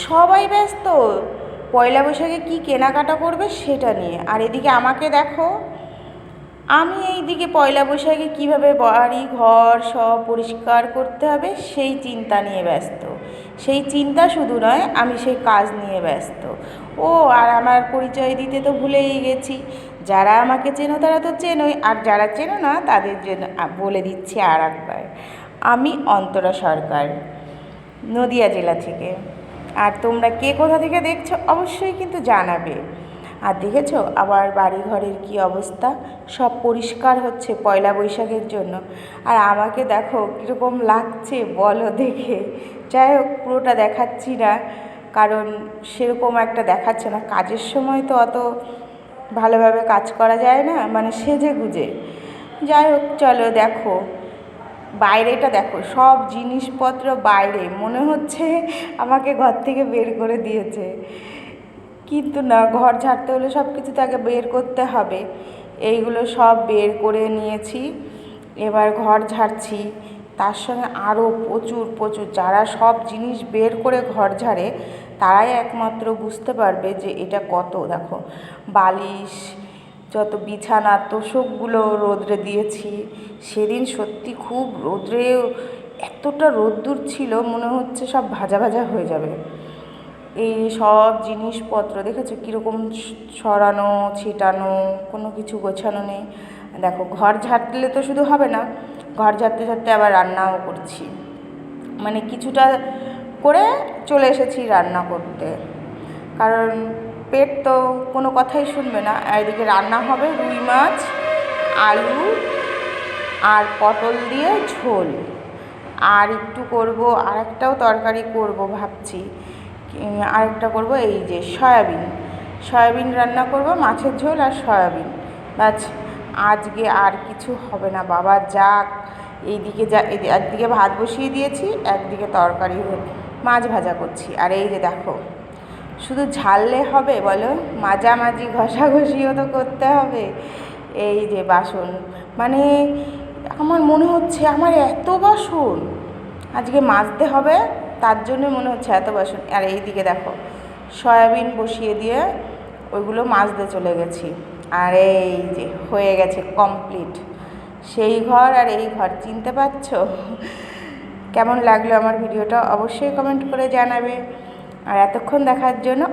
সবাই ব্যস্ত পয়লা বৈশাখে কী কেনাকাটা করবে সেটা নিয়ে। আর এদিকে আমাকে দেখো, আমি এইদিকে পয়লা বৈশাখে কীভাবে বাড়ি ঘর সব পরিষ্কার করতে হবে সেই চিন্তা নিয়ে ব্যস্ত। সেই চিন্তা শুধু নয়, আমি সেই কাজ নিয়ে ব্যস্ত। ও আর আমার পরিচয় দিতে তো ভুলেই গেছি। যারা আমাকে চেনো তারা তো চেনোই, আর যারা চেনো না তাদের জন্য বলে দিচ্ছি আর একবার, আমি অন্তরা সরকার, নদিয়া জেলা থেকে। আর তোমরা কে কোথা থেকে দেখছো অবশ্যই কিন্তু জানাবে। আর দেখেছো আবার বাড়ি ঘরের কী অবস্থা, সব পরিষ্কার হচ্ছে পয়লা বৈশাখের জন্য। আর আমাকে দেখো কীরকম লাগছে বলো দেখে। যাই হোক, পুরোটা দেখাচ্ছি না, কারণ সেরকম একটা দেখাচ্ছে না। কাজের সময় তো অত ভালোভাবে কাজ করা যায় না, মানে সেজে গুজে। যাই হোক, চলো দেখো বাইরেটা দেখো, সব জিনিসপত্র বাইরে, মনে হচ্ছে আমাকে ঘর থেকে বের করে দিয়েছে। কিন্তু না, ঘর ঝাড়তে হলে সব কিছু তাকে বের করতে হবে। এইগুলো সব বের করে নিয়েছি, এবার ঘর ঝাড়ছি। তার সঙ্গে আরও প্রচুর প্রচুর, যারা সব জিনিস বের করে ঘর ঝাড়ে তারাই একমাত্র বুঝতে পারবে যে এটা কত। দেখো বালিশ, যত বিছানা তোষকগুলো রোদ্রে দিয়েছি। সেদিন সত্যি খুব রোদ্রে, এতটা রোদ্দুর ছিল মনে হচ্ছে সব ভাজা ভাজা হয়ে যাবে। এই সব জিনিসপত্র দেখেছো কীরকম ছড়ানো ছিটানো, কোনো কিছু গোছানো নেই। দেখো ঘর ঝাড়লে তো শুধু হবে না, ঘর ঝাড়তে ঝাড়তে আবার রান্নাও করছি। মানে কিছুটা করে চলে এসেছি রান্না করতে, কারণ পেট তো কোনো কথাই শুনবে না। এদিকে রান্না হবে রুই মাছ, আলু আর পটল দিয়ে ঝোল। আর একটু করব, আরেকটাও তরকারি করব ভাবছি। আরেকটা করব এই যে সয়াবিন রান্না করব, মাছের ঝোল আর সয়াবিন। ব্যাস, আজকে আর কিছু হবে না বাবা। যাক, এইদিকে একদিকে ভাত বসিয়ে দিয়েছি, একদিকে তরকারি মাছ ভাজা করছি। আর এই যে দেখো, শুধু ঝাললে হবে বলো, মাঝামাঝি ঘষাঘষিও তো করতে হবে। এই যে বাসন, মানে আমার মনে হচ্ছে আমার এত বাসন আজকে মাজতে হবে, তার জন্য মনে হচ্ছে এত বাসন। আর এই দিকে দেখো সয়াবিন বসিয়ে দিয়ে ওইগুলো মাজতে চলে গেছি। আর এই যে হয়ে গেছে কমপ্লিট সেই ঘর আর এই ঘর, চিনতে পারছো? কেমন লাগলো আমার ভিডিওটা অবশ্যই কমেন্ট করে জানাবে। আর এতক্ষণ দেখার জন্য